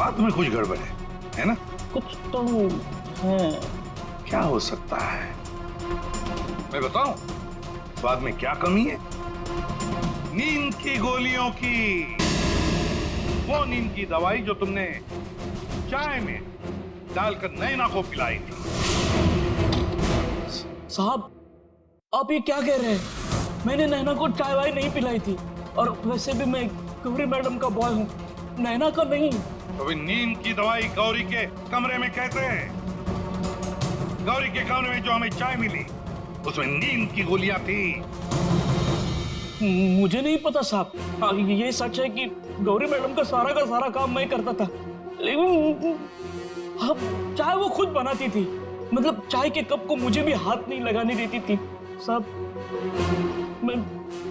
स्वाद में कुछ गड़बड़ है ना? कुछ तो है। क्या हो सकता है? मैं बताऊं स्वाद में क्या कमी है? नींद की गोलियों की, वो नींद की दवाई जो तुमने चाय में डालकर नैना को पिलाई थी। साहब आप ये क्या कह रहे हैं? मैंने नैना को चाय वाय नहीं पिलाई थी, और वैसे भी मैं गौरी मैडम का बॉय हूँ, नैना का नहीं। तो नींद की दवाई गौरी के कमरे में कैसे है? गौरी के कमरे में जो हमें चाय मिली उसमें नींद की गोलियां थी। मुझे नहीं पता साहब। हाँ, ये सच है कि गौरी मैडम का सारा काम मैं करता था, लेकिन हाँ, चाय वो खुद बनाती थी। मतलब चाय के कप को मुझे भी हाथ नहीं लगाने देती थी साहब।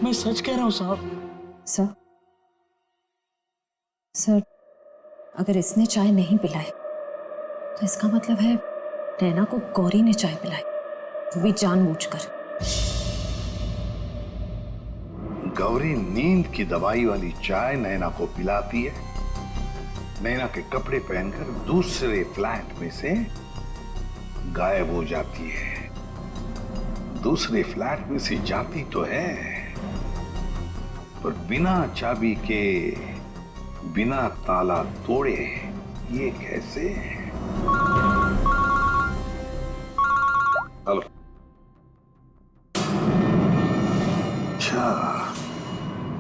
मैं सच कह रहा हूँ साहब। सर, अगर इसने चाय नहीं पिलाई तो इसका मतलब है नैना को गौरी ने चाय पिलाई, वो भी जानबूझकर। गौरी नींद की दवाई वाली चाय नैना को पिलाती है, नैना के कपड़े पहनकर दूसरे फ्लैट में से गायब हो जाती है। दूसरे फ्लैट में से जाती तो है, पर बिना चाबी के, बिना ताला तोड़े। ये कैसे? हेलो। अच्छा,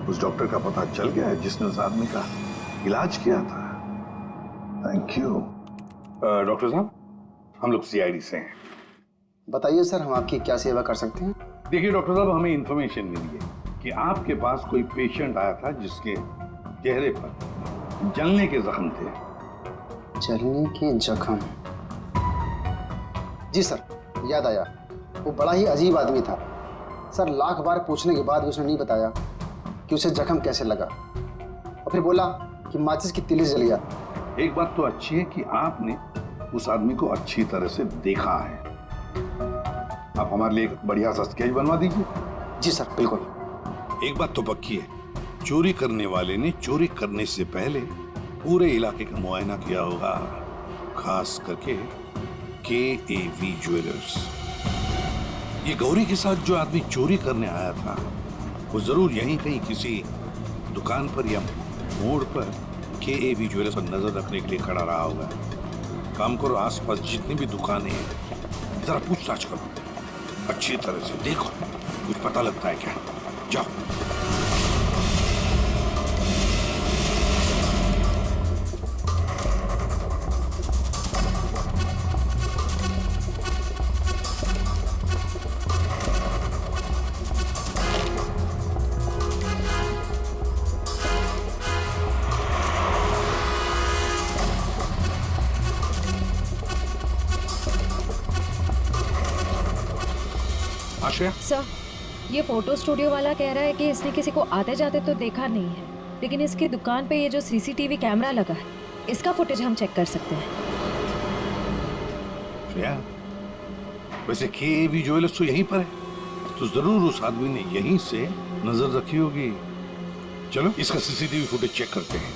उस डॉक्टर का पता चल गया है जिसने उस आदमी का इलाज किया था। Thank you. डॉक्टर साहब, हम लोग सीआईडी से हैं। बताइए सर, हम आपकी क्या सेवा कर सकते हैं? देखिए डॉक्टर साहब, हमें इंफॉर्मेशन मिली है कि आपके पास कोई पेशेंट आया था जिसके चेहरे पर जलने के जख्म थे। जलने के जख्म? जी सर, याद आया। वो बड़ा ही अजीब आदमी था सर। लाख बार पूछने के बाद उसने नहीं बताया कि उसे जख्म कैसे लगा, और फिर बोला कि माचिस की तिली जल गया। एक बात तो अच्छी है कि आपने उस आदमी को अच्छी तरह से देखा है। आप हमारे लिए एक बढ़िया सा स्केच बनवा दीजिए। जी सर, बिल्कुल। एक बात तो पक्की है, चोरी करने वाले ने चोरी करने से पहले पूरे इलाके का मुआयना किया होगा, खास करके KAV ज्वेलर्स। ये गौरी के साथ जो आदमी चोरी करने आया था वो जरूर यहीं कहीं किसी दुकान पर या मोड़ पर KAV ज्वेलर्स पर नजर रखने के लिए खड़ा रहा होगा। काम करो, आसपास जितनी भी दुकानें हैं जरा पूछताछ करो, अच्छी तरह से देखो, कुछ पता लगता है क्या? जाओ। आश्रया? सर, ये फोटो स्टूडियो वाला कह रहा है कि इसने किसी को आते जाते तो देखा नहीं है, लेकिन इसकी दुकान पे ये जो CCTV कैमरा लगा है, इसका फुटेज हम चेक कर सकते हैं। श्रेया, वैसे KAV ज्वेलर्स तो यहीं पर है, तो जरूर उस आदमी ने यहीं से नजर रखी होगी। चलो इसका CCTV फुटेज चेक करते हैं।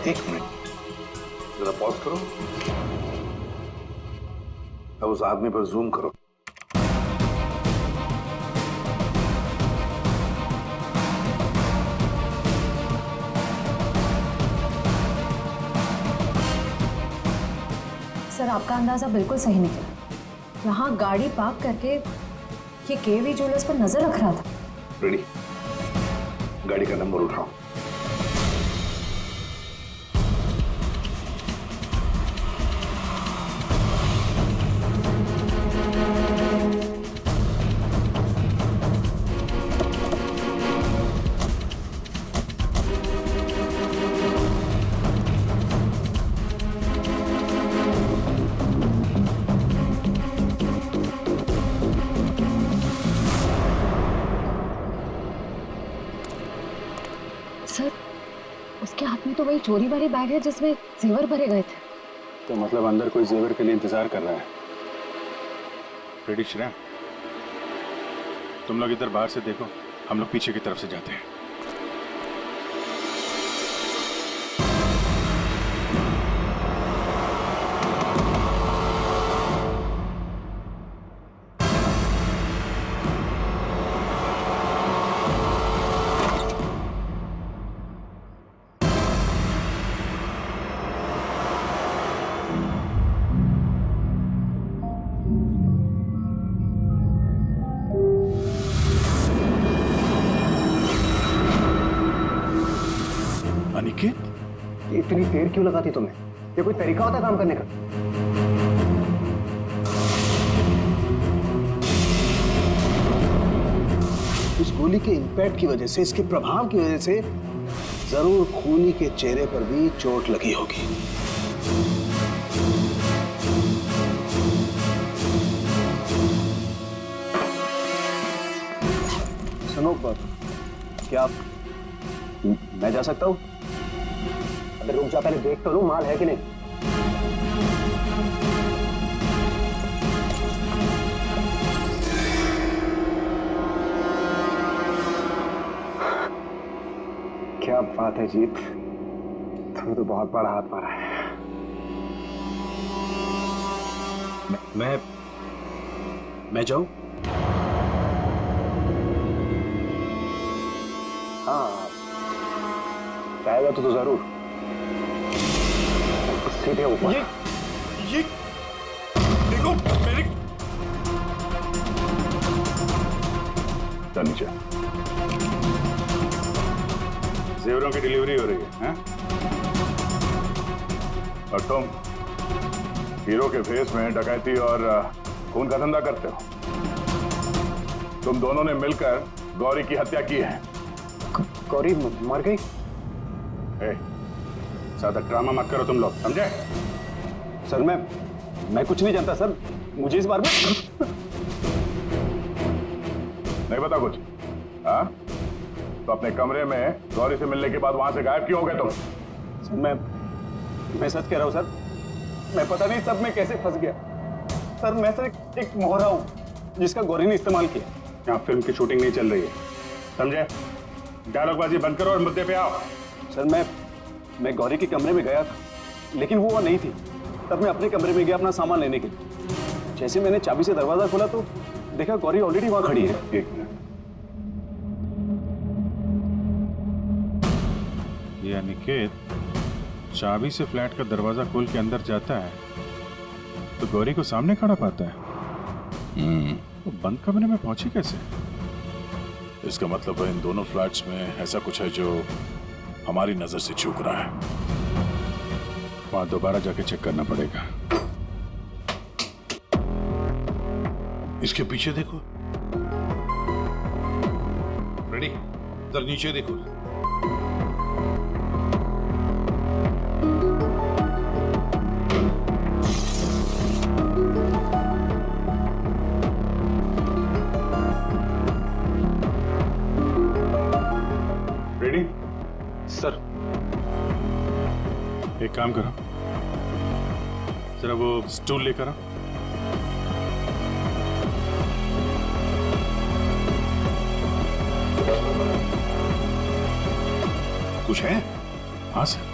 एक मिनट, जरा पॉज करो। अब उस आदमी पर जूम करो। सर, आपका अंदाजा बिल्कुल सही निकला। यहाँ गाड़ी पार्क करके ये KAV ज्वेलर्स पर नजर रख रहा था। रेडी, गाड़ी का नंबर उठाओ। उसके हाथ में तो वही चोरी वाली बैग है जिसमें जेवर भरे गए थे। तो मतलब अंदर कोई जेवर के लिए इंतजार कर रहा है। रेडी श्रेया, तुम लोग इधर बाहर से देखो, हम लोग पीछे की तरफ से जाते हैं। अनिकेत, इतनी देर क्यों लगाती तुम्हें? ये कोई तरीका होता है काम करने का? इस गोली के इंपैक्ट की वजह से, इसके प्रभाव की वजह से जरूर खूनी के चेहरे पर भी चोट लगी होगी। सुनो, क्या मैं जा सकता हूँ? अगर रुक जा, पहले देख तो लूं माल है कि नहीं। क्या बात है जीत, तुम तो बहुत बड़ा हाथ मारा है। मैं जाऊं? हाँ, जाएगा तो जरूर। सीधे ऊपर। ये देखो मेरे। चल नीचे। जेवरों की डिलीवरी हो रही है, हैं? और तुम हीरो के फेस में डकैती और खून का धंधा करते हो। तुम दोनों ने मिलकर गौरी की हत्या की है। गौरी मर गई? ज्यादा ड्रामा मत करो तुम लोग, समझे? सर मैं कुछ नहीं जानता सर, मुझे इस बारे में नहीं पता कुछ? हाँ, तो अपने कमरे में गौरी से मिलने के बाद वहां से गायब क्यों हो गए तुम? सर मैं सच कह रहा हूँ सर, मैं पता नहीं सब में कैसे फंस गया। सर मैं सर एक मोहरा हूँ जिसका गौरी ने इस्तेमाल किया। यहाँ फिल्म की शूटिंग नहीं चल रही है, समझे? डायलॉगबाजी बंद करो और मुद्दे पे आओ। सर मैं गौरी के कमरे में गया था, लेकिन वो नहीं थी। तब मैं अपने कमरे में गया अपना सामान लेने के लिए। जैसे मैंने चाबी से दरवाजा खोला तो देखा गौरी ऑलरेडी वहां खड़ी है। एक मिनट, ये अनिकेत चाबी से फ्लैट का दरवाजा खोल के अंदर जाता है तो गौरी को सामने खड़ा पाता है। तो बंद कमरे में पहुंची कैसे? इसका मतलब है इन दोनों फ्लैट्स में ऐसा कुछ है जो हमारी नजर से चूक रहा है। वहां दोबारा जाके चेक करना पड़ेगा। इसके पीछे देखो, रेडी, इधर नीचे देखो। रेडी? सर एक काम करो, जरा वो स्टूल लेकर आओ। कुछ है? हाँ सर।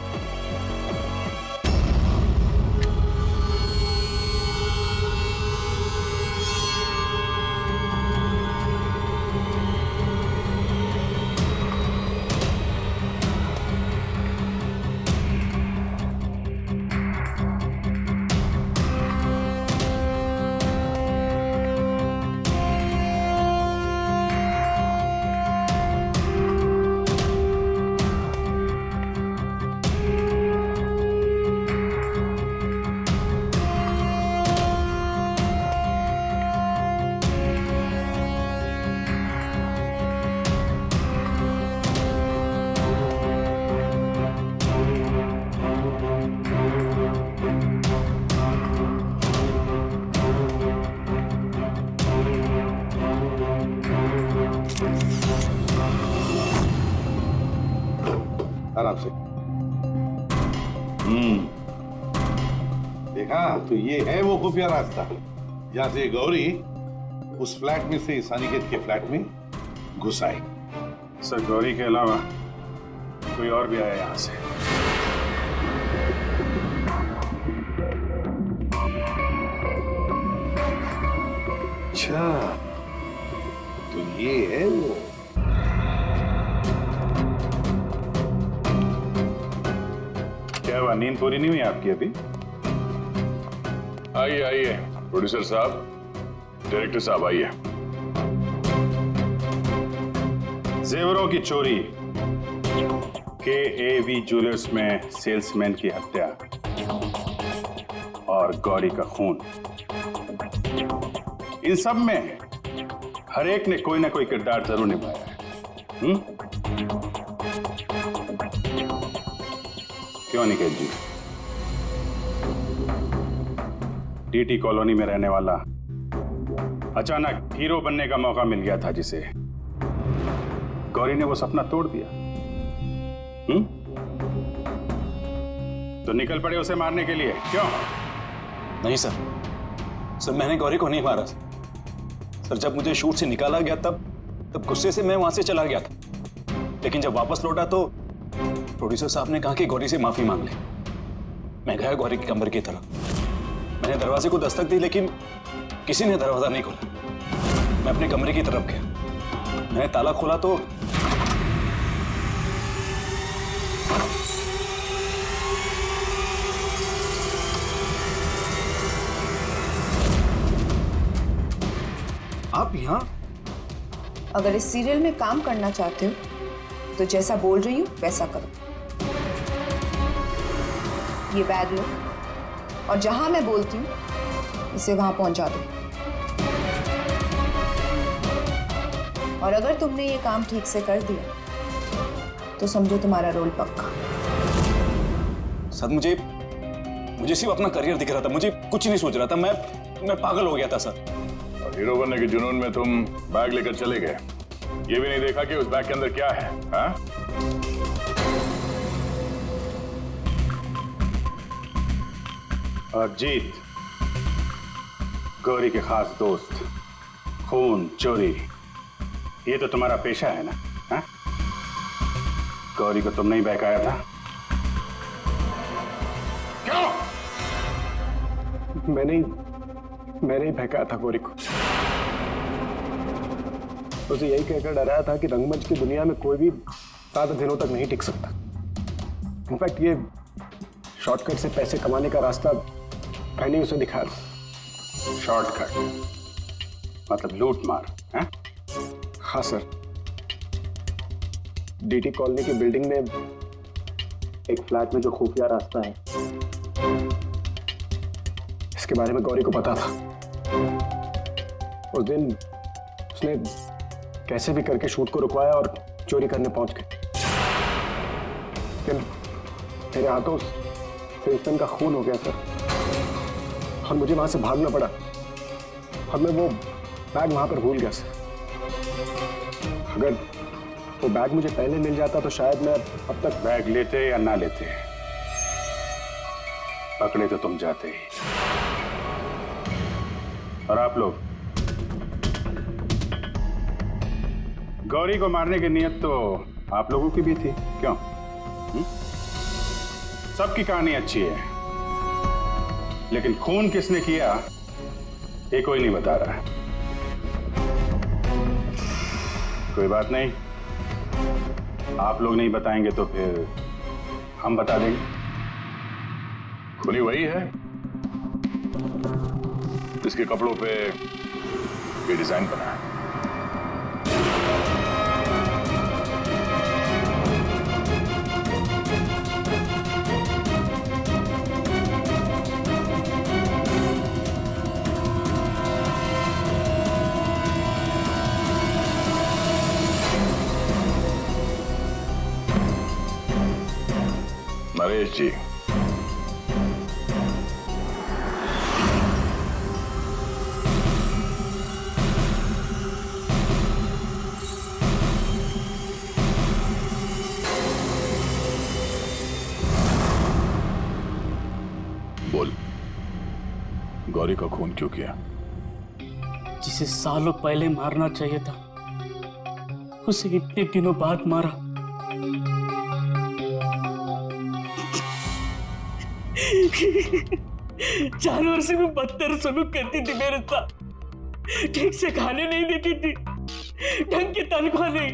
आराम से। देखा, तो ये है वो खुफिया रास्ता जहां से गौरी उस फ्लैट में से इस अनिकेत के फ्लैट में घुस आई। सर, गौरी के अलावा कोई और भी आया यहाँ से? अच्छा, तो ये है वो। क्या हुआ, नींद पूरी नहीं हुई आपकी अभी? आइए आइए प्रोड्यूसर साहब, डायरेक्टर साहब आइए। जेवरों की चोरी, KAV ज्वेलर्स में सेल्समैन की हत्या और गौरी का खून, इन सब में हर एक ने कोई ना कोई किरदार जरूर निभाया है। क्यों निकेत जी? DT कॉलोनी में रहने वाला अचानक हीरो बनने का मौका मिल गया था जिसे, गौरी ने वो सपना तोड़ दिया। तो निकल पड़े उसे मारने के लिए, क्यों? नहीं सर, मैंने गौरी को नहीं मारा सर। जब मुझे शूट से निकाला गया तब गुस्से से मैं वहां से चला गया था, लेकिन जब वापस लौटा तो प्रोड्यूसर साहब ने कहा कि गौरी से माफी मांग ले। मैं गया गौरी के कमरे की तरफ। मैंने दरवाजे को दस्तक दी, लेकिन किसी ने दरवाजा नहीं खोला। मैं अपने कमरे की तरफ गया। मैंने ताला खोला तो आप यहाँ? अगर इस सीरियल में काम करना चाहते हो तो जैसा बोल रही हूँ वैसा करो। ये बैग लो और जहां मैं बोलती हूँ इसे वहां पहुंचा दो। और अगर तुमने ये काम ठीक से कर दिया तो समझो तुम्हारा रोल पक्का। सर, मुझे सिर्फ अपना करियर दिख रहा था, मुझे कुछ नहीं सोच रहा था। मैं पागल हो गया था सर। और हीरो बनने के जुनून में तुम बैग लेकर चले गए, ये भी नहीं देखा कि उस बैग के अंदर क्या है। हाँ? और जीत, गौरी के खास दोस्त, खून, चोरी, ये तो तुम्हारा पेशा है ना? हाँ? गौरी को तुमने ही बहकाया था। क्यों? मैंने ही बहकाया था गौरी को। उसे यही कहकर डराया था कि रंगमंच की दुनिया में कोई भी ज्यादा दिनों तक नहीं टिक सकता। इनफैक्ट ये शॉर्टकट से पैसे कमाने का रास्ता मैंने उसे दिखाया था। शॉर्टकट मतलब लूट मार? हाँ? हाँ सर, DT कॉलोनी की बिल्डिंग में एक फ्लैट में जो खुफिया रास्ता है, इसके बारे में गौरी को पता था। उस दिन उसने कैसे भी करके शूट को रुकवाया और चोरी करने पहुंच गए। लेकिन मेरे हाथों सेल्समैन का खून हो गया सर, और मुझे वहां से भागना पड़ा और मैं वो बैग वहां पर भूल गया सर। अगर वो बैग मुझे पहले मिल जाता तो शायद मैं अब तक। बैग लेते या ना लेते, पकड़े तो तुम जाते ही। और आप लोग, गौरी को मारने की नीयत तो आप लोगों की भी थी, क्यों? सबकी कहानी अच्छी है, लेकिन खून किसने किया ये कोई नहीं बता रहा है। कोई बात नहीं, आप लोग नहीं बताएंगे तो फिर हम बता देंगे। खुली वही है जिसके कपड़ों पे ये डिजाइन बना है। नरेश जी, गौरी का खून क्यों किया? जिसे सालों पहले मारना चाहिए था उसे इतने दिनों बाद मारा। जानवर से भी बदतर सलूक करती थी मेरे साथ। ठीक से खाने नहीं देती थी, ढंग की तनख्वाह नहीं,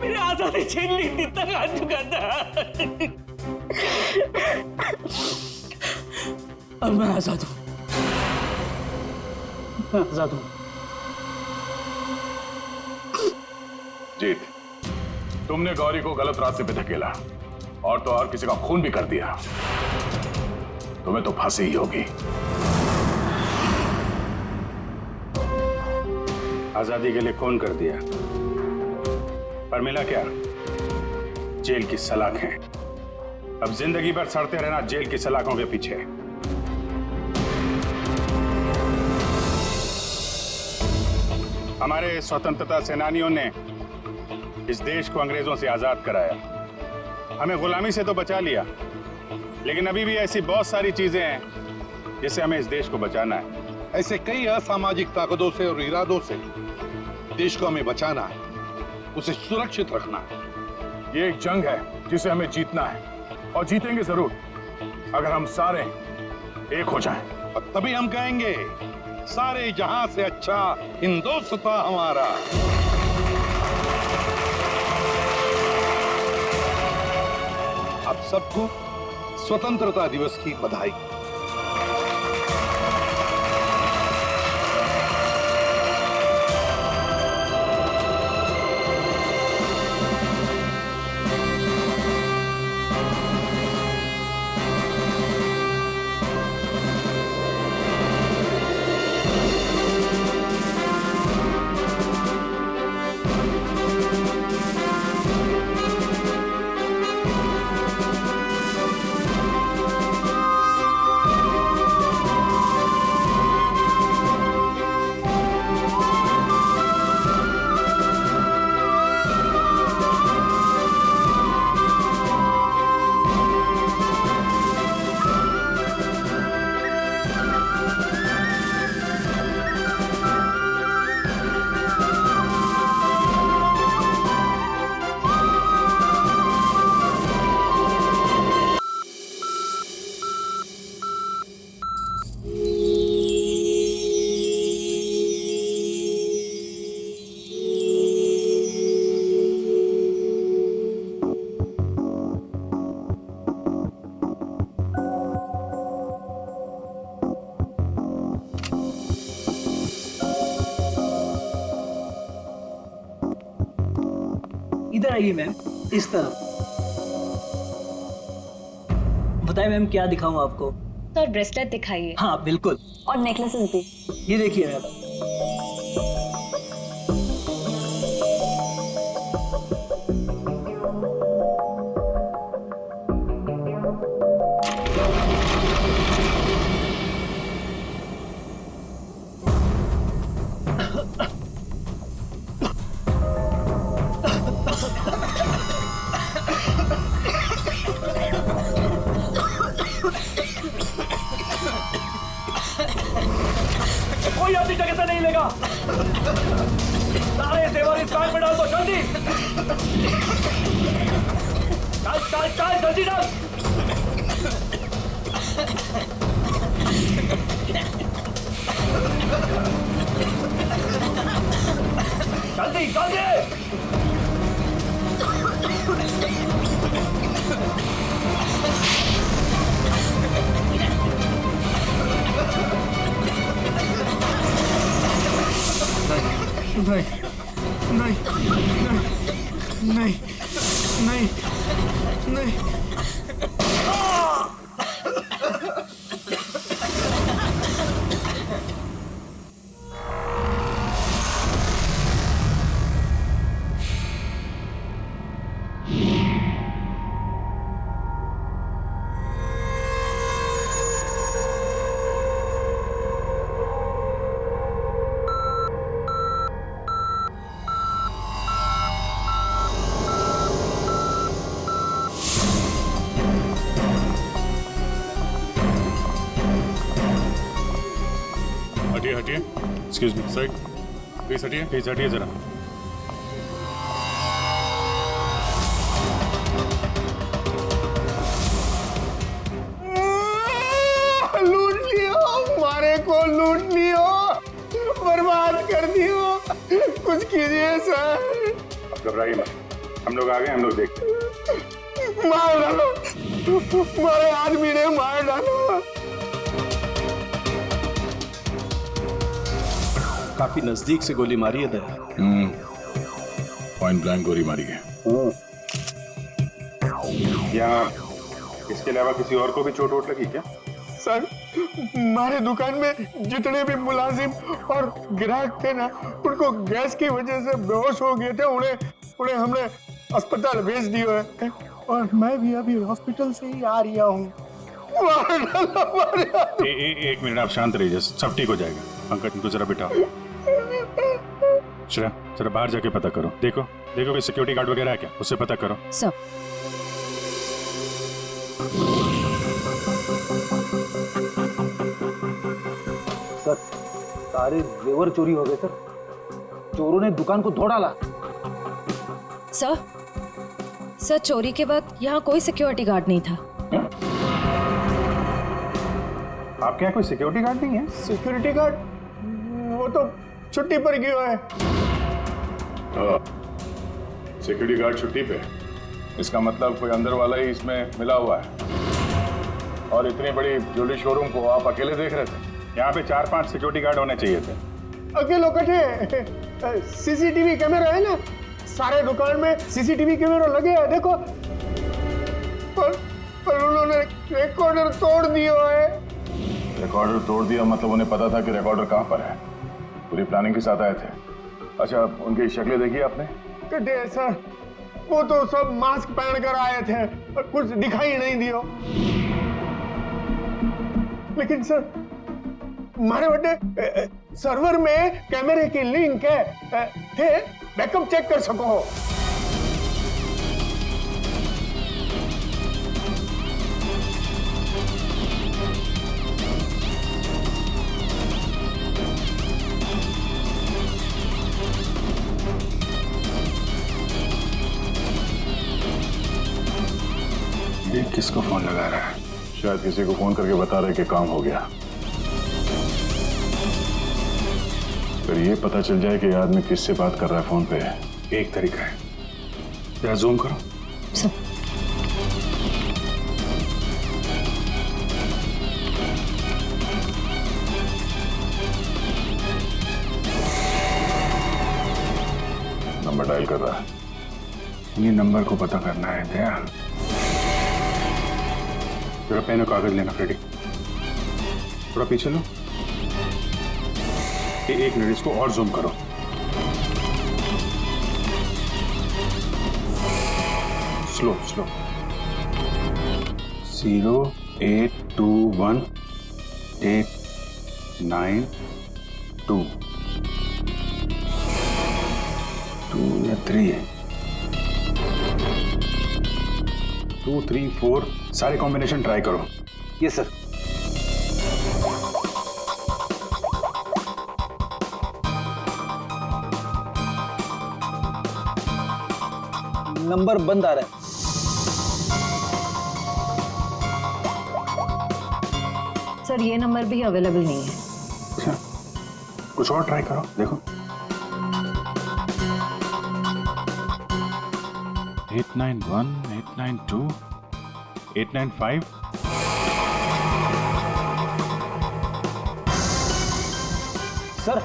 मेरे आजादी छीन ली थी, तक आ चुका था। अब मैं आजाद हूं, मैं आजाद हूं। जीत, तुमने गौरी को गलत रास्ते पे धकेला और तो और किसी का खून भी कर दिया। तुम्हें तो फांसी ही होगी। आजादी के लिए खून कर दिया, पर मिला क्या? जेल की सलाखें। अब जिंदगी भर सड़ते रहना जेल की सलाखों के पीछे। हमारे स्वतंत्रता सेनानियों ने इस देश को अंग्रेजों से आजाद कराया। हमें गुलामी से तो बचा लिया, लेकिन अभी भी ऐसी बहुत सारी चीजें हैं जिससे हमें इस देश को बचाना है। ऐसे कई असामाजिक ताकतों से और इरादों से देश को हमें बचाना है, उसे सुरक्षित रखना है। ये एक जंग है जिसे हमें जीतना है, और जीतेंगे जरूर अगर हम सारे एक हो जाएं। और तभी हम कहेंगे सारे जहां से अच्छा हिंदुस्तान हमारा। आप सबको स्वतंत्रता दिवस की बधाई। इधर आइए मैम, इस तरफ। बताइए मैम, क्या दिखाऊं आपको? तो ब्रेसलेट दिखाइए। हाँ बिल्कुल। और नेकलेसेस भी। ये देखिए मैम। कोई अपनी जगह से नहीं लेगा। सारे सेवर इस बैग में डाल दो, जल्दी। डाल, जल्दी डाल। जल्दी। नहीं। एक्सक्यूज मी सर, प्लीज हटिए जरा। लूट लियो, हमारे को लूट लियो, बर्बाद कर दियो, कुछ कीजिए सर। अब घबराइए मत, हम लोग आ गए, हम लोग देखते हैं। मार डालो, हमारे आदमी ने मार डालो। काफी नजदीक से गोली मारी है दया। पॉइंट ब्लैंक गोली मारी है। यहाँ इसके अलावा किसी और को भी चोट वोट लगी क्या? सर, हमारे दुकान में जितने भी मुलाजिम और ग्राहक थे ना, उनको गैस की वजह से बेहोश हो गए थे। उन्हें हमने अस्पताल भेज दिया है और मैं भी अभी हॉस्पिटल से ही आ रहा हूँ। एक मिनट, आप शांत रहिए, सब ठीक हो जाएगा। पंकज, इनको जरा बिठाओ। जरा बाहर जाके पता करो, देखो कोई सिक्योरिटी गार्ड वगैरह है क्या, उससे पता करो। सर, सर, सारे जेवर चोरी हो गए सर। चोरों ने दुकान को तोड़ डाला। सर चोरी के वक्त यहाँ कोई सिक्योरिटी गार्ड नहीं था। आपके यहाँ कोई सिक्योरिटी गार्ड नहीं है? सिक्योरिटी गार्ड वो तो छुट्टी पर गया है। सिक्योरिटी गार्ड छुट्टी पे, इसका मतलब कोई अंदर वाला ही इसमें मिला हुआ है। और इतनी बड़ी ज्वेलरी शोरूम को आप अकेले देख रहे थे? यहाँ पे 4-5 सिक्योरिटी गार्ड होने चाहिए थे। अकेले कटे, सीसीटीवी कैमरा है ना, सारे दुकान में सीसीटीवी कैमरा लगे हैं, देखो। पर उन्होंने रिकॉर्डर तोड़ दिया है। रिकॉर्डर तोड़ दिया मतलब उन्हें पता था कि रिकॉर्डर कहाँ पर है, पूरी प्लानिंग के साथ आए थे। अच्छा, उनकी शक्लें देखी आपने? कटे सर, वो तो सब मास्क पहन कर आए थे और कुछ दिखाई नहीं दियो। लेकिन सर, हमारे बड़े सर्वर में कैमरे की लिंक है, थे बैकअप चेक कर सको। ये किसको फोन लगा रहा है? शायद किसी को फोन करके बता रहे कि काम हो गया। फिर ये पता चल जाए कि ये आदमी किससे बात कर रहा है फोन पे। एक तरीका है, जरा जूम करो। सर, नंबर डायल कर रहा है, ये नंबर को पता करना है। दया, जरा पेन और कागज लेना फ्रेडी, थोड़ा पीछे लो। एक मिनट, इसको और जूम करो। स्लो 0821892 2 या 3 2 3 4 सारे कॉम्बिनेशन ट्राई करो। Yes sir. नंबर बंद आ रहा है। सर ये नंबर भी अवेलेबल नहीं है। अच्छा, कुछ और ट्राई करो, देखो। 891 892 895 सर,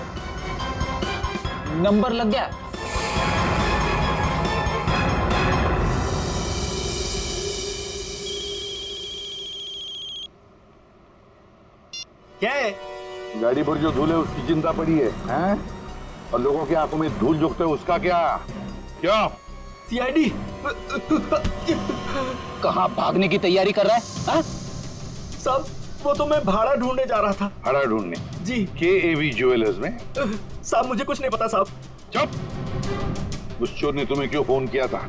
नंबर लग गया। क्या है? गाड़ी पर जो धूल है उसकी चिंता पड़ी है, हैं? और लोगों की आंखों में धूल झोंकते है उसका क्या? क्या? सीआईडी कहाँ भागने की तैयारी कर रहा है? हाँ? साहब, वो तो मैं भाड़ा ढूंढने जा रहा था। भाड़ा ढूंढने? जी KAV ज्वेलर्स में? साहब, मुझे कुछ नहीं पता साहब। चुप! उस चोर ने तुम्हें क्यों फोन किया था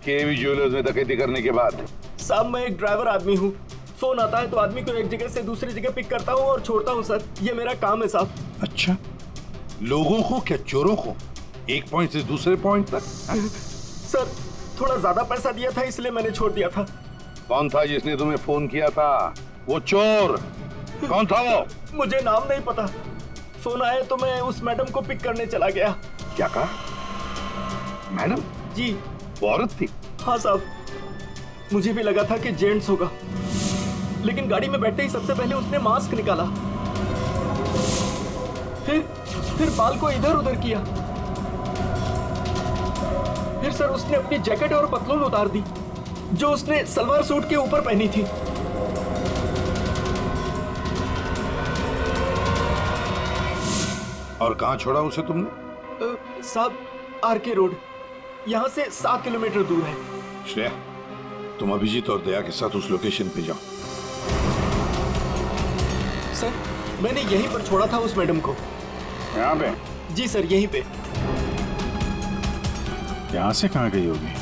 KAV ज्वेलर्स में डकैती करने के बाद? साहब, मैं एक ड्राइवर आदमी हूँ, फोन आता है तो आदमी को एक जगह से दूसरी जगह पिक करता हूँ और छोड़ता हूँ सर, ये मेरा काम है साहब। अच्छा, लोगों को क्या, चोरों को? एक पॉइंट से दूसरे पॉइंट तक? सर थोड़ा ज्यादा पैसा दिया था इसलिए मैंने छोड़ दिया था। कौन था जिसने तुम्हें फोन किया था? वो चोर कौन था वो? मुझे नाम नहीं पता। फोन आया तो मैं उस मैडम को पिक करने चला गया। क्या कहा? मैडम? जी वो औरत थी? हाँ साहब, मुझे भी लगा था कि जेंट्स होगा, लेकिन गाड़ी में बैठते ही सबसे पहले उसने मास्क निकाला, फिर बाल को इधर उधर किया, फिर सर उसने अपनी जैकेट और पतलून उतार दी जो उसने सलवार सूट के ऊपर पहनी थी। और कहां छोड़ा उसे तुमने? साहब आरके रोड, यहाँ से 7 किलोमीटर दूर है। श्रेया, तुम अभिजीत और दया के साथ उस लोकेशन पे जाओ। सर मैंने यहीं पर छोड़ा था उस मैडम को। यहाँ पे? जी सर यहीं पे। यहाँ से कहाँ गई होगी?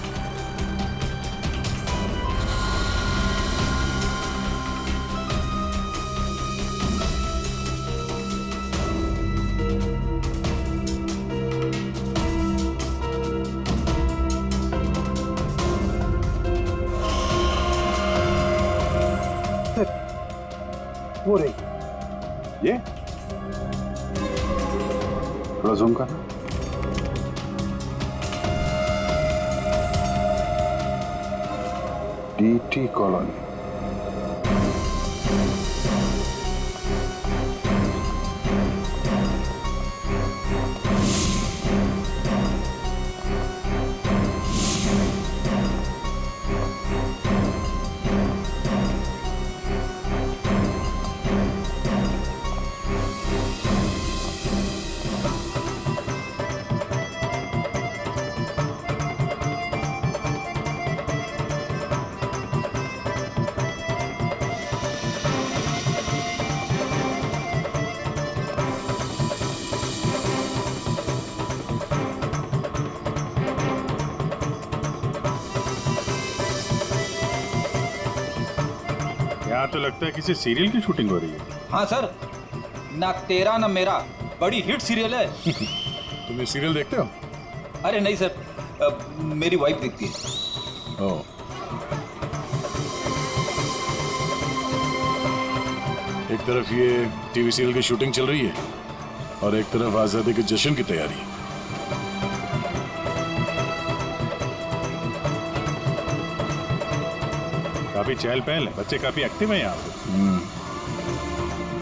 वो रही। ये थोड़ा जूम करना। DT colony. यहाँ तो लगता है किसी सीरियल की शूटिंग हो रही है। हाँ सर, ना तेरा ना मेरा बड़ी हिट सीरियल है। तुम ये सीरियल देखते हो? अरे नहीं सर, मेरी वाइफ देखती है। ओह। एक तरफ ये टीवी सीरियल की शूटिंग चल रही है और एक तरफ आजादी के जश्न की तैयारी। काफी चहल पहल है, बच्चे काफी एक्टिव हैं यहाँ पे।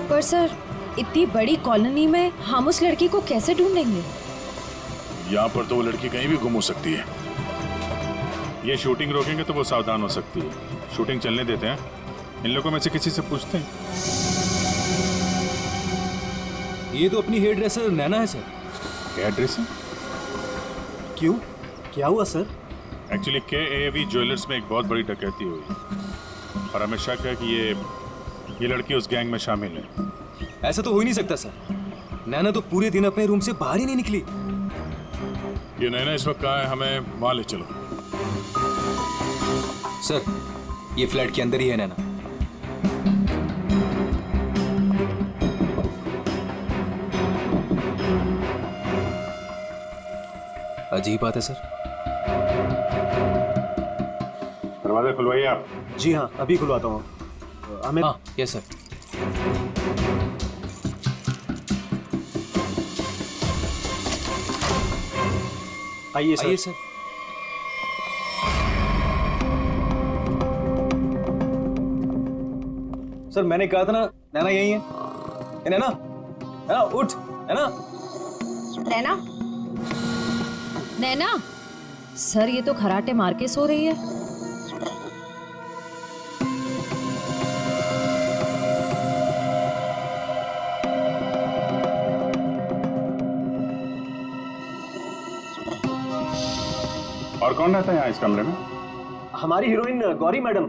पर सर इतनी बड़ी कॉलोनी में हम उस लड़की को कैसे ढूंढेंगे? यहाँ पर तो वो लड़की कहीं भी गुम हो सकती है। ये शूटिंग रोकेंगे तो वो सावधान हो सकती है। शूटिंग चलने देते हैं, इन लोगों में से किसी से पूछते हैं। ये तो अपनी हेयर ड्रेसर नैना है सर। Hair dresser? क्यों, क्या हुआ सर? एक्चुअली KAV ज्वेलर्स में एक बहुत बड़ी डकैती हुई और हमें शक है कि ये लड़की उस गैंग में शामिल है। ऐसा तो हो ही नहीं सकता सर। नैना तो पूरे दिन अपने रूम से बाहर ही नहीं निकली। ये नैना इस वक्त कहाँ है? हमें वहां ले चलो। सर ये फ्लैट के अंदर ही है नैना। अजीब बात है सर। दरवाजा खुलवाइए आप। जी हाँ अभी खुलवाता हूँ। हमें हाँ यस सर। आइए सर। आइए सर। सर मैंने कहा था ना नैना यही है। ए, नैना नैना उठ। नैना नैना, नैना सर ये तो खराटे मार के सो रही है। और कौन रहता है यहाँ इस कमरे में? हमारी हीरोइन गौरी मैडम।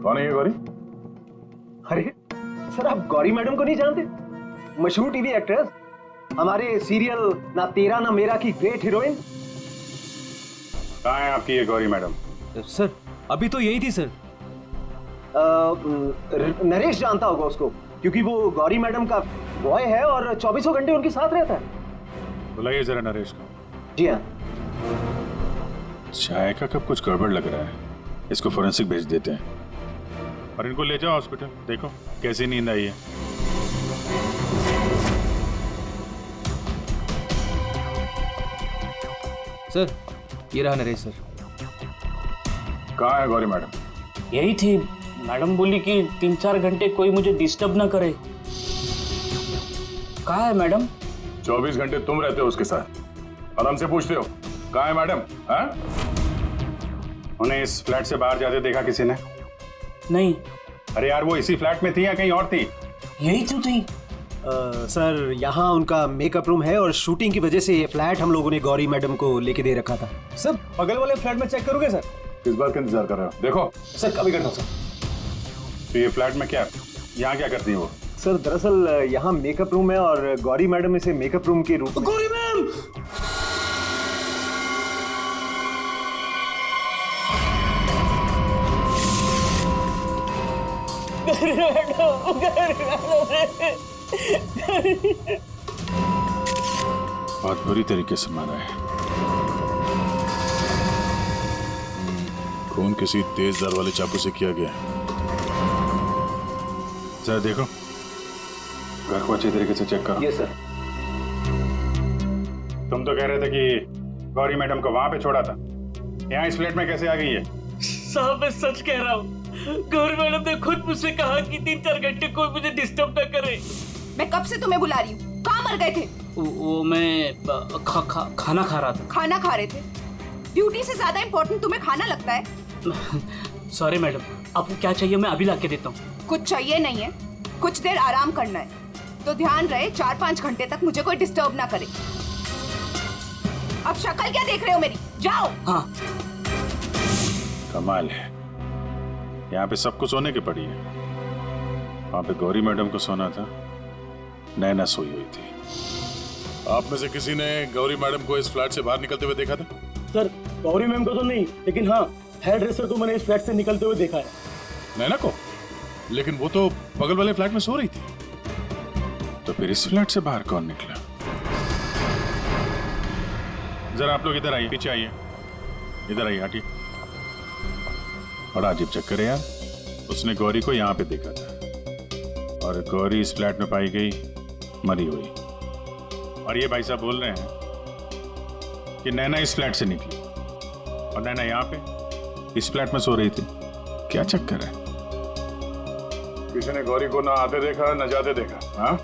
कौन है ये गौरी? अरे सर आप गौरी मैडम को नहीं जानते? मशहूर टीवी एक्ट्रेस, हमारे सीरियल ना तेरा ना मेरा की ग्रेट हीरोइन। कहाँ है आपकी ये गौरी मैडम? सर अभी तो यही थी सर। नरेश जानता होगा उसको, क्योंकि वो गौरी मैडम का बॉय है और 24 घंटे उनके साथ रहता है। बुलाइए जरा नरेश को। जी हाँ। चाय का कप कुछ गड़बड़ लग रहा है, इसको फोरेंसिक भेज देते हैं और इनको ले जाओ हॉस्पिटल, देखो कैसी नींद आई है। सर ये रहा नरेश सर। कहाँ है गौरी मैडम? यही थी, मैडम बोली कि 3-4 घंटे कोई मुझे डिस्टर्ब ना करे। कहाँ है मैडम? 24 घंटे तुम रहते हो उसके साथ और हमसे पूछते हो कहाँ है मैडम? हाँ? उन्हें इस फ्लैट से बाहर जाते देखा किसी ने? नहीं। अरे यार वो इसी फ्लैट में थी या कहीं और थी? यही तो थी। सर यहाँ उनका मेकअप रूम है और शूटिंग की वजह से ये फ्लैट हम लोगों ने गौरी मैडम को लेके दे रखा था। सर बगल वाले फ्लैट में चेक करोगे सर? किस बात का इंतजार कर रहे हो? देखो सर कभी करता हूँ सर। तो ये फ्लैट में क्या, यहाँ क्या करती है वो? सर दरअसल यहाँ मेकअप रूम है और गौरी मैडम इसे मेकअप रूम के रूप में। गौरी मैम! बहुत बुरी तरीके से मारा है। खून किसी तेज धार वाले चाकू से किया गया है। जरा देखो, घर को अच्छी तरीके से चेक करो। ये सर। तुम तो कह रहे थे कि गौरी मैडम को वहां पे छोड़ा था, यहाँ इस फ्लैट में कैसे आ गई है? साहब मैं सच कह रहा हूँ, गौरी मैडम ने खुद मुझसे कहा कि 3-4 घंटे कोई मुझे डिस्टर्ब ना करे। मैं कब से तुम्हें बुला रही हूँ, कहाँ मर गए थे? वो मैं खाना खा रहा था। खाना खा रहे थे? ड्यूटी से ज्यादा इम्पोर्टेंट तुम्हें खाना लगता है? सॉरी मैडम, आपको क्या चाहिए मैं अभी लाके देता हूँ। कुछ चाहिए नहीं है, कुछ देर आराम करना है, तो ध्यान रहे 4-5 घंटे तक मुझे कोई डिस्टर्ब ना करे। अब शक्ल क्या देख रहे हो मेरी, जाओ। हाँ। कमाल है, यहाँ पे सबको सोने की पड़ी है, वहां पे गौरी मैडम को सोना था, नैना सोई हुई थी। आप में से किसी ने गौरी मैडम को इस फ्लैट से बाहर निकलते हुए देखा था? सर गौरी मैम को तो नहीं, लेकिन हाँ हेयर ड्रेसर को मैंने इस फ्लैट से निकलते हुए देखा है। नैना को? लेकिन वो तो बगल वाले फ्लैट में सो रही थी। तो फिर इस फ्लैट से बाहर कौन निकला? जरा आप लोग इधर आइए, पीछे आइए, इधर आइए, हटिए। बड़ा अजीब चक्कर है यार, उसने गौरी को यहाँ पे देखा था और गौरी इस फ्लैट में पाई गई मरी हुई, और ये भाई साहब बोल रहे हैं कि नैना इस फ्लैट से निकली और नैना यहाँ पे इस फ्लैट में सो रही थी। क्या चक्कर है? किसी ने गौरी को ना आते देखा ना जाते देखा? हाँ?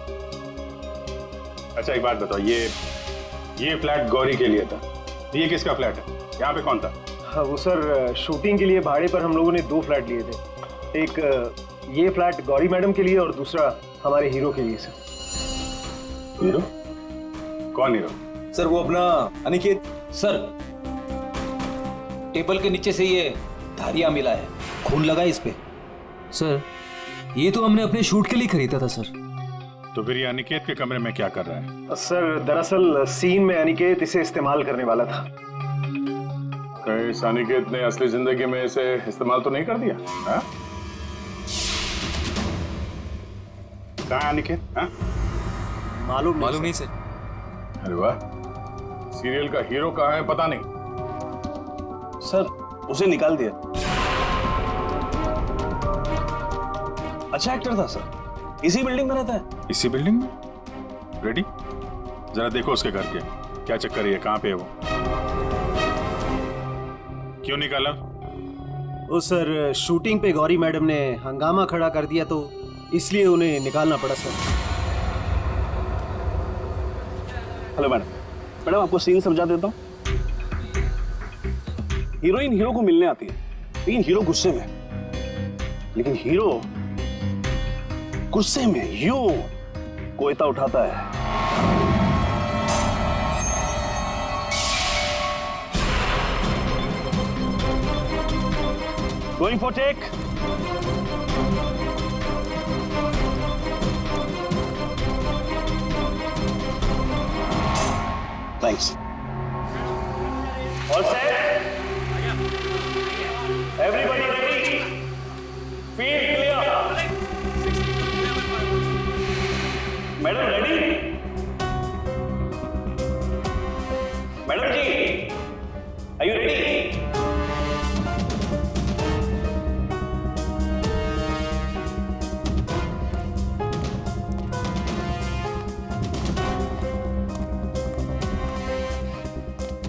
अच्छा एक बात बताओ, ये फ्लैट गौरी के लिए था, ये किसका फ्लैट है? यहाँ पे कौन था? हाँ वो सर शूटिंग के लिए भाड़े पर हम लोगों ने 2 फ्लैट लिए थे। एक ये फ्लैट गौरी मैडम के लिए और दूसरा हमारे हीरो के लिए सर। हीरो? कौन हीरो? सर वो अपना अनिकेत। सर टेबल के नीचे से ये धारियां मिला है, खून लगा है इस पे। सर ये तो हमने अपने शूट के लिए खरीदा था सर। तो फिर ये अनिकेत के कमरे में क्या कर रहा है? सर दरअसल सीन में अनिकेत इसे इस्तेमाल करने वाला था। कहीं इस अनिकेत ने असली जिंदगी में इसे इस्तेमाल तो नहीं कर दिया? हाँ? कहाँ है अनिकेत? हाँ? मालूम नहीं सर। अरे वाह, सीरियल का हीरो कहाँ है पता नहीं। सर उसे निकाल दिया। अच्छा एक्टर था सर, इसी बिल्डिंग में रहता है। इसी बिल्डिंग में? रेडी? जरा देखो उसके घर के क्या चक्कर है, कहाँ पे है वो? क्यों निकाला? वो सर शूटिंग पे गौरी मैडम ने हंगामा खड़ा कर दिया तो इसलिए उन्हें निकालना पड़ा सर। हेलो मैडम, मैडम आपको सीन समझा देता हूँ। हीरोइन हीरो को मिलने आती है, लेकिन हीरो गुस्से में, लेकिन हीरो गुस्से में यूं कोयता उठाता है। Going for take. Thanks. All set? Everybody ready? Field clear? Madam ready? Madam ji, are you ready?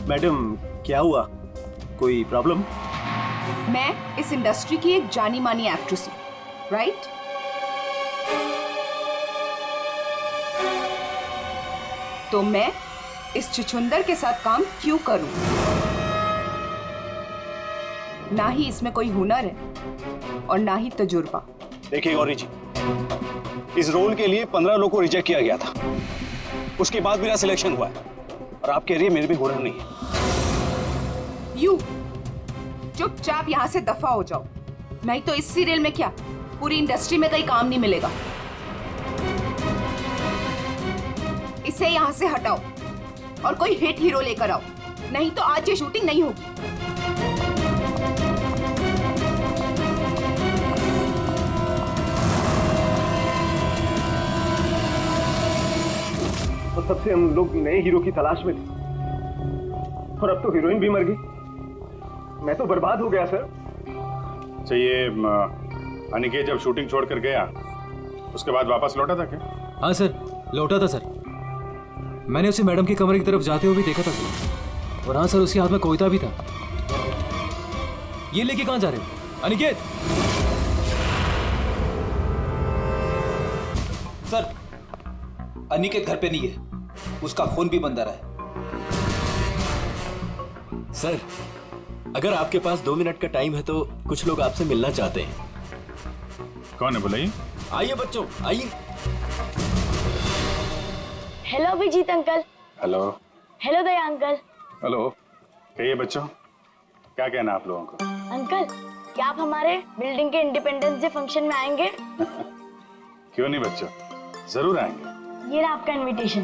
Madam क्या हुआ, कोई प्रॉब्लम? मैं इस इंडस्ट्री की एक जानी मानी एक्ट्रेस हूँ, राइट? तो मैं इस छुछुंदर के साथ काम क्यों करूं? ना ही इसमें कोई हुनर है और ना ही तजुर्बा। देखिए गौरी जी, इस रोल के लिए 15 लोगों को रिजेक्ट किया गया था। उसके बाद मेरा सिलेक्शन हुआ है और आप कह रही है मेरे भी हुनर नहीं है। यू चुपचाप यहां से दफा हो जाओ, नहीं तो इस सीरियल में क्या पूरी इंडस्ट्री में कहीं काम नहीं मिलेगा। इसे यहां से हटाओ और कोई हिट हीरो लेकर आओ, नहीं तो आज ये शूटिंग नहीं होगी। और तब से हम लोग नए हीरो की तलाश में थे और अब तो हीरोइन भी मर गई। मैं तो बर्बाद हो गया सर। अच्छा, ये अनिकेत जब शूटिंग छोड़कर गया उसके बाद वापस लौटा था क्या? हाँ सर, लौटा था सर। मैंने उसे मैडम के कमरे की तरफ जाते हुए भी देखा था सर। और हाँ सर, उसके हाथ में कोयता भी था। ये लेके कहाँ जा रहे हो अनिकेत? सर, अनिकेत घर पे नहीं है, उसका फोन भी बंद आ रहा है। सर, अगर आपके पास 2 मिनट का टाइम है तो कुछ लोग आपसे मिलना चाहते हैं। कौन है बुलाइए? आइए बच्चों, आइए। Hello Abhijeet uncle. Hello. Hello Daya uncle. Hello. कहिए बच्चों, क्या कहना आप लोगों को? अंकल, क्या आप हमारे बिल्डिंग के इंडिपेंडेंस डे फंक्शन में आएंगे? क्यों नहीं बच्चों, जरूर आएंगे। ये रहा आपका इनविटेशन।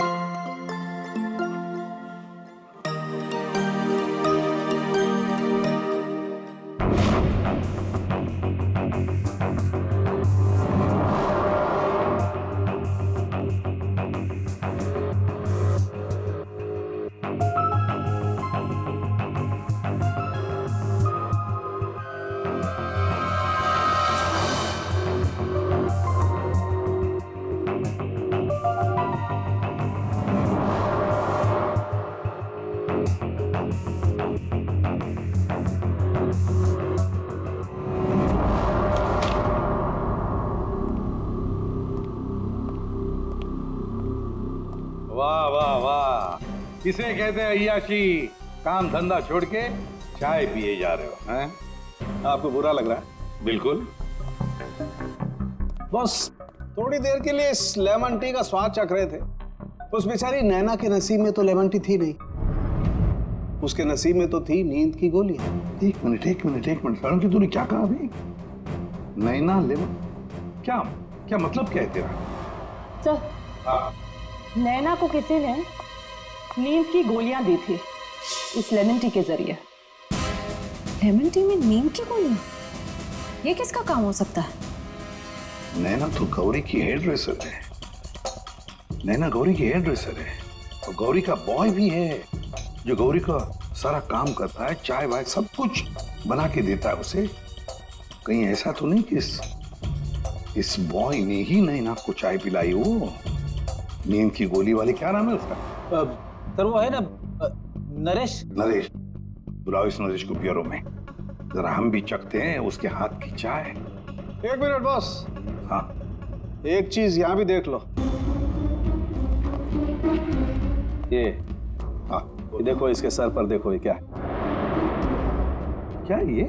वाह वाह वाह, इसे कहते हैं अय्याशी। काम धंधा छोड़ के चाय पिए जा रहे हो हैं? आपको बुरा लग रहा है? बिल्कुल। बस थोड़ी देर के लिए इस लेमन टी का स्वाद चख रहे थे। उस बेचारी नैना के नसीब में तो लेमन टी थी नहीं, उसके नसीब में तो थी नींद की गोली। एक मिनट सड़न की तूने क्या कहा अभी? नैना लेमन? क्या क्या मतलब क्या है तेरा? सर, नैना को किसी ने नींद की गोलियां दी थी इस लेमन टी के जरिए। लेमन टी में नीम की गोलियां? ये किसका काम हो सकता है? नैना तो गौरी की हेयर ड्रेसर है। नैना गौरी की हेयर ड्रेसर है और गौरी का बॉय भी है जो गौरी का सारा काम करता है, चाय वाय सब कुछ बना के देता है उसे। कहीं ऐसा तो नहीं कि इस बॉय ने ही नैना को चाय पिलाई हो? नींद की गोली वाली क्या नाम है उसका? सर वो है ना, नरेश। नरेश, बुलाओ इस नरेश को ब्यूरो में, जरा हम भी चखते हैं उसके हाथ की चाय। एक मिनट बॉस। हाँ, एक चीज यहां भी देख लो। ये हाँ, ये देखो, इसके सर पर देखो, ये क्या है? क्या ये?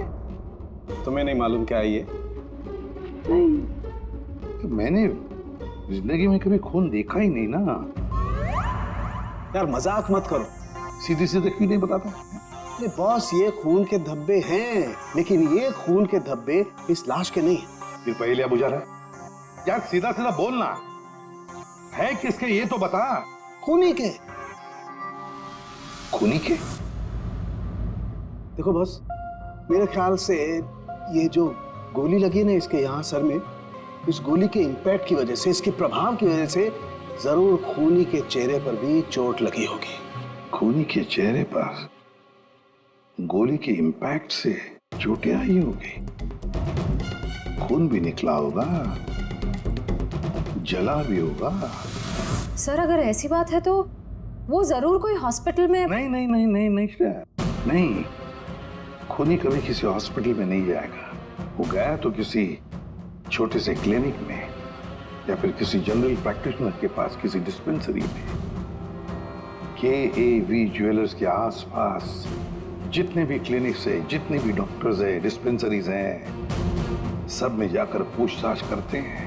तुम्हें नहीं मालूम क्या है ये? नहीं, तो मैंने जिंदगी में कभी खून देखा ही नहीं ना। यार मजाक मत करो। सीधे सीधे क्यों नहीं बताता? अरे बॉस, ये खून के धब्बे हैं, लेकिन ये खून के धब्बे इस लाश के नहीं। फिर पहले बुझा रहा है यार, सीधा सीधा बोलना है किसके ये तो बता। खूनी के। खूनी के? देखो बॉस, मेरे ख्याल से ये जो गोली लगी ना इसके यहाँ सर में, इस गोली के इंपैक्ट की वजह से, इसके प्रभाव की वजह से जरूर खूनी के चेहरे पर भी चोट लगी होगी। खूनी के चेहरे पर गोली के इम्पैक्ट से चोटें आई होगी, खून भी निकला होगा, जला भी होगा। सर अगर ऐसी बात है तो वो जरूर कोई हॉस्पिटल में। नहीं नहीं नहीं नहीं नहीं श्रेया, नहीं, खूनी कभी किसी हॉस्पिटल में नहीं जाएगा। वो गया तो किसी छोटे से क्लिनिक में या फिर किसी जनरल प्रैक्टिशनर के पास, किसी डिस्पेंसरी में। KAV ज्वेलर्स के आसपास जितने भी क्लिनिक्स है, जितने भी डॉक्टर्स है, डिस्पेंसरीज हैं, सब में जाकर पूछताछ करते हैं।